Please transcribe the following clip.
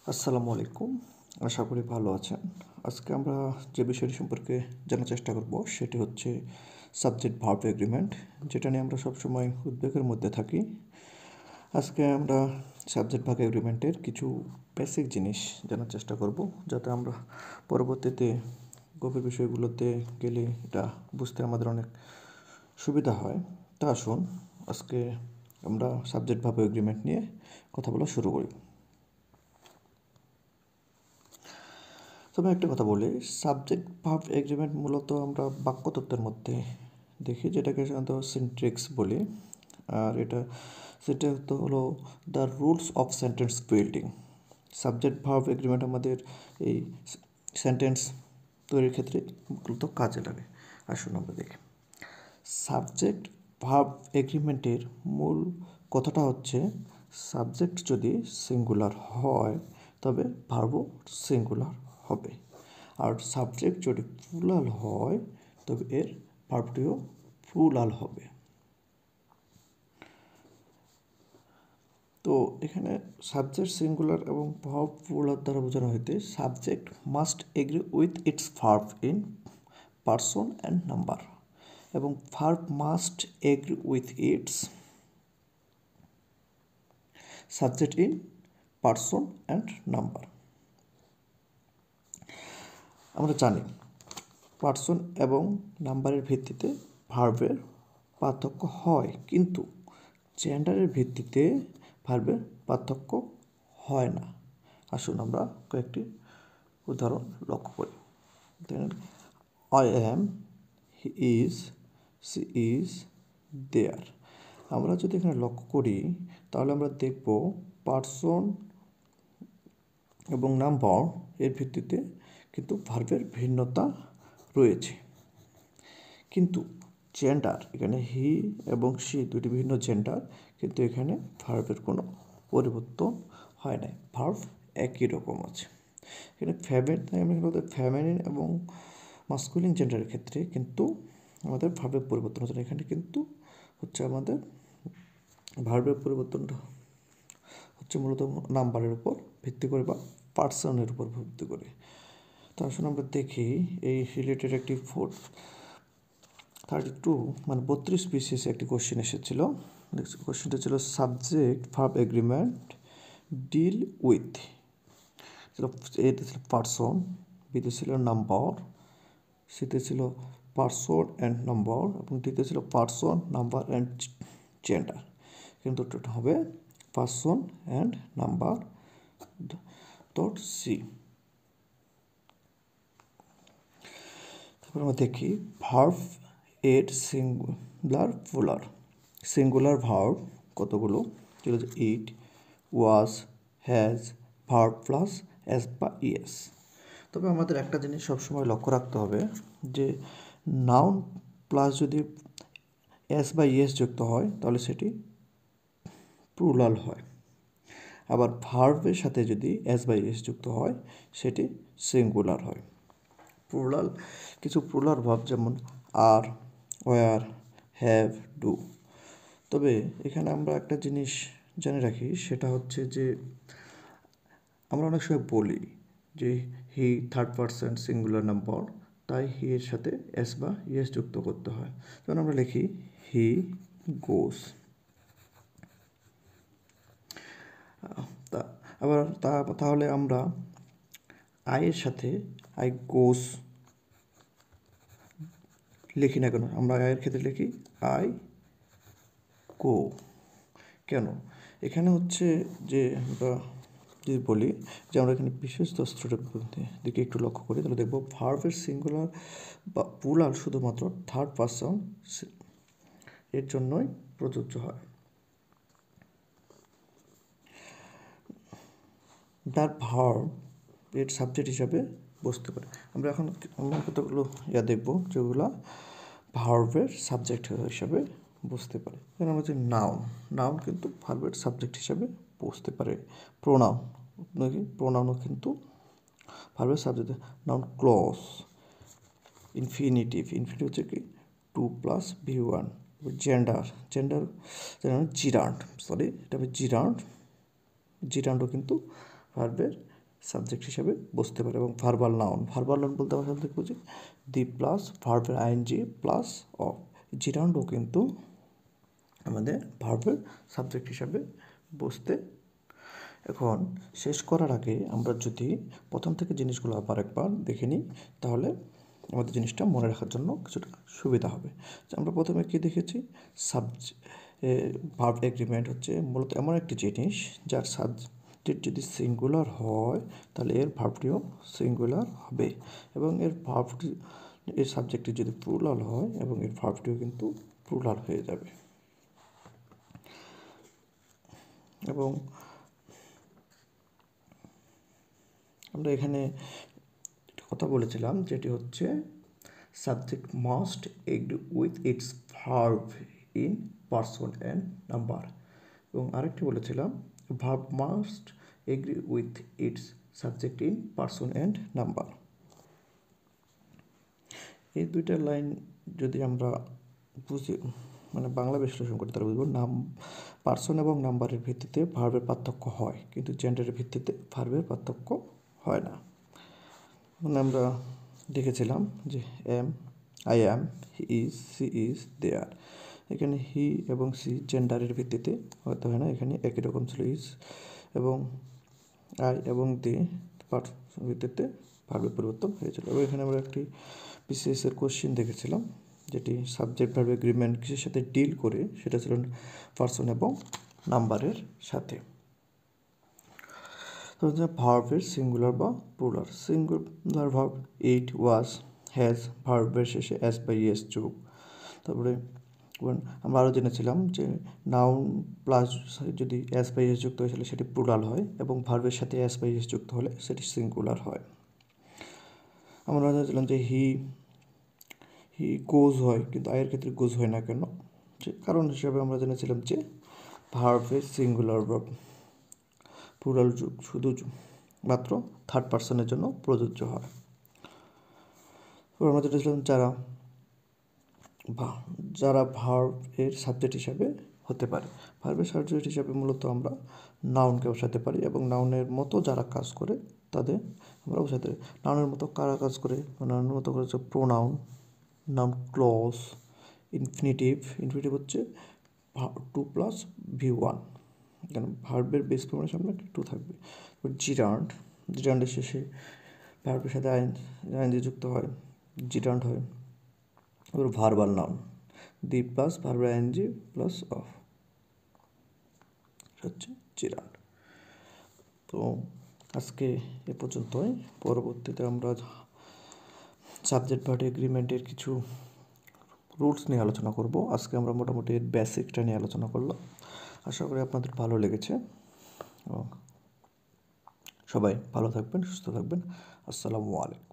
আসসালামু আলাইকুম। আশা করি ভালো আছেন। আজকে আমরা যে বিষয়টি সম্পর্কে জানার চেষ্টা করব সেটি হচ্ছে সাবজেক্ট ভার্ব এগ্রিমেন্ট, যেটা নিয়ে আমরা সবসময় উদ্বেগের মধ্যে থাকি। আজকে আমরা সাবজেক্ট ভার্ব এগ্রিমেন্টের কিছু বেসিক জিনিস জানার চেষ্টা করব, যাতে আমরা পরবর্তীতে গভীর বিষয়গুলোতে গেলে এটা বুঝতে আমাদের অনেক সুবিধা হয়। তা আসুন আজকে আমরা সাবজেক্ট ভার্ব এগ্রিমেন্ট নিয়ে কথা বলা শুরু করি। তবে একটা কথা বলি, সাবজেক্ট ভার্ব এগ্রিমেন্ট মূলত আমরা বাক্যতত্ত্বের মধ্যে দেখি, যেটাকে সাধারণত সিনট্যাক্স বলি। আর সেটা হলো the rules of sentence building. Subject verb agreement আমাদের এই সেন্টেন্স তৈরির ক্ষেত্রে মূলত কাজে লাগে। আসুন আমরা দেখি। সাবজেক্ট ভার্ব এগ্রিমেন্টের মূল কথাটা হচ্ছে, সাবজেক্ট যদি সিঙ্গুলার হয় তবে ভার্বও সিঙ্গুলার হবে, আর সাবজেক্ট যদি প্লুরাল হয় তবে এর ভার্বটিও প্লুরাল হবে। তো এখানে সাবজেক্ট সিঙ্গুলার এবং ভার্ব প্লুরাল দ্বারা বোঝানো হইতে, subject must agree with its verb in person and number, এবং verb must agree with its subject in person and number. আমরা জানি পারসন এবং নাম্বারের ভিত্তিতে ভার্বের পার্থক্য হয়, কিন্তু জেন্ডারের ভিত্তিতে ভার্বের পার্থক্য হয় না। আসুন আমরা কয়েকটি উদাহরণ লক্ষ্য করি। I am, he is, she is, they're. আমরা যদি এখানে লক্ষ্য করি তাহলে আমরা দেখব পারসন এবং নাম্বার এর ভিত্তিতে কিন্তু ভার্বের ভিন্নতা রয়েছে, কিন্তু জেন্ডার, এখানে হি এবং সি দুটি ভিন্ন জেন্ডার, কিন্তু এখানে ভার্বের কোনো পরিবর্তন হয় নাই, ভার্ব একই রকম আছে। এখানে ফ্যামিনিন এবং মাস্কুলিন জেন্ডারের ক্ষেত্রে কিন্তু আমাদের ভার্বের পরিবর্তন হচ্ছে না। এখানে কিন্তু হচ্ছে আমাদের ভার্বের পরিবর্তনটা হচ্ছে মূলত নাম্বারের উপর ভিত্তি করে বা পার্সনের উপর ভিত্তি করে। তো আসলে আমরা দেখি এই রিলেটেড একটি 32 মানে 32 পিসিএস একটি কোশ্চেন এসেছিল। কোশ্চেনটা ছিল subject verb agreement deal with, এতে ছিল পার্সন, বিতে ছিল নাম্বার, সিতে ছিল পার্সন অ্যান্ড নাম্বার, এবং ডিতে ছিল পার্সন, নাম্বার অ্যান্ড জেন্ডার। কিন্তু এটা হবে person and number dot C. তারপর আমরা দেখি ভার্ব এর সিঙ্গুলার প্লুরাল। সিঙ্গুলার ভার্ব কতগুলো? যেটা হচ্ছে ইট, ওয়াজ, হ্যাজ, ভার্ব প্লাস এস বা ইএস। তবে আমাদের একটা জিনিস সবসময় লক্ষ্য রাখতে হবে, যে নাউন প্লাস যদি এস বা ইএস যুক্ত হয় তাহলে সেটি প্লুরাল হয়, আবার ভার্বের সাথে যদি এস বা ইএস যুক্ত হয় সেটি সিঙ্গুলার হয়। প্লুরাল কিছু প্লুরাল ভার্ব যেমন আর, ওয়ার, হ্যাভ, ডু। তবে এখানে আমরা একটা জিনিস জেনে রাখি, সেটা হচ্ছে যে আমরা অনেক সময় বলি যে he third person singular number, তাই হি এর সাথে এস বা ইএস যুক্ত করতে হয়। যেমন আমরা লিখি হি গোস। তাহলে আমরা আই এর সাথে আই গোস লিখি না কেন? আমরা আয়ের ক্ষেত্রে লিখি আই গো। কেন? এখানে হচ্ছে যে আমরা যদি বলি যে আমরা এখানে বিশেষ দস্তুরের দিকে একটু লক্ষ্য করি, তাহলে দেখব ভার্বের সিঙ্গুলার বা প্লুরাল শুধুমাত্র থার্ড পারসন এর জন্যই প্রযোজ্য হয়। তার ভার্ব এর সাবজেক্ট হিসাবে বসতে পারে। আমরা এখন কতগুলো দেখব যেগুলো ভার্বের সাবজেক্ট হিসাবে বসতে পারে। যেমন আমরা যে নাউন কিন্তু ভার্বের সাবজেক্ট হিসাবে বসতে পারে। প্রোনাউনও কিন্তু ভার্বের সাবজেক্ট। নাউন ক্লজ, ইনফিনিটিভ হচ্ছে কি 2 প্লাস V1। জেন্ডার জিরান্ড, এটা হবে জিরান্ডও কিন্তু ভার্বের সাবজেক্ট হিসাবে বসতে পারে। এবং ভার্বাল নাউন বলতে আমরা সাবজেক্ট বুঝি দি প্লাস ভার্বের আইএনজি প্লাস অফ, জিরান্ডও কিন্তু আমাদের ভার্বের সাবজেক্ট হিসাবে বসতে। এখন শেষ করার আগে আমরা যদি প্রথম থেকে জিনিসগুলো আবার একবার দেখে নিই, তাহলে আমাদের জিনিসটা মনে রাখার জন্য কিছুটা সুবিধা হবে। আমরা প্রথমে কী দেখেছি, ভার্ব এগ্রিমেন্ট হচ্ছে মূলত এমন একটি জিনিস যার সাবজেক্ট যদি সিঙ্গুলার হয় তাহলে এর ভার্বটিও সিঙ্গুলার হবে, এবং এর সাবজেক্টটি যদি প্লুরাল হয় এবং এর ভার্বটিও কিন্তু প্লুরাল হয়ে যাবে। এবং আমরা এখানে কথা বলেছিলাম যেটি হচ্ছে subject must agree with its verb in person and number, এবং আরেকটি বলেছিলাম verb must agree with its subject in person and number. এই দুইটা লাইন যদি আমরা বুঝি, মানে বাংলা বিশ্লেষণ করি, তাহলে বুঝবো পারসন এবং নাম্বারের ভিত্তিতে ভার্বের পার্থক্য হয়, কিন্তু জেন্ডারের ভিত্তিতে ভার্বের পার্থক্য হয় না। মানে আমরা দেখেছিলাম যে I am, he is, she is, they are. এখানে হি এবং সি জেন্ডারের ভিত্তিতে হতে হয় না, এখানে একই রকম ছিল ইজ, এবং আই এবং দে ভিত্তিতে ভার্বের পরিবর্তন হয়েছিল। এবং এখানে আমরা একটি বিসিএসের কোশ্চেন দেখেছিলাম যেটি সাবজেক্ট ভার্ব এগ্রিমেন্ট কিসের সাথে ডিল করে, সেটা ছিল পারসন এবং নাম্বারের সাথে। তো ভার্বের সিঙ্গুলার বা plural. Singular verb it, was, has, ভার্বের শেষে এস বা ইএস যোগ। তারপরে আমরা আরও জেনেছিলাম যে নাউন প্লাস যদি এস বা ইএস যুক্ত হয়েছিল সেটি প্লুরাল হয়, এবং ভার্বের সাথে এস বা ইএস যুক্ত হলে সেটি সিঙ্গুলার হয়। আমরা জেনেছিলাম যে হি গোজ হয়, কিন্তু আয়ের ক্ষেত্রে গোজ হয় না কেন, কারণ হিসাবে আমরা জেনেছিলাম যে ভার্বের সিঙ্গুলার ভার্ব প্লুরাল যুগ শুধু মাত্র থার্ড পার্সনের জন্য প্রযোজ্য হয়। আমরা জেনেছিলাম যারা ভার্বের সাবজেক্ট হিসাবে হতে পারে। ভার্বের সাবজেক্ট হিসাবে মূলত আমরা নাউনকে বসাতে পারি, এবং নাউনের মতো যারা কাজ করে তাদের আমরা বসাতে পারি। নাউনের মতো কারা কাজ করে, নাউনের মতো করে হচ্ছে প্রোনাউন, নাউন ক্লজ, ইনফিনিটিভ হচ্ছে 2 প্লাস V1, কেন ভার্বের বেস ফর্মের সামনে একটা 2 থাকবে। জিরান্ডের শেষে ভার্বের সাথে আইএনজি যুক্ত হয়, জিরান্ড হয়। এবার ভার্বাল নাউন দি প্লাস ভার্বের আইএনজি প্লাস অফ হচ্ছে জিরান্ড। তো আজকে এ পর্যন্তই। পরবর্তীতে আমরা সাবজেক্ট ভার্ব এগ্রিমেন্টের কিছু রুলস নিয়ে আলোচনা করব। আজকে আমরা মোটামুটি বেসিকটা নিয়ে আলোচনা করলাম। আশা করি আপনাদের ভালো লেগেছে, এবং সবাই ভালো থাকবেন, সুস্থ থাকবেন। আসসালামু আলাইকুম।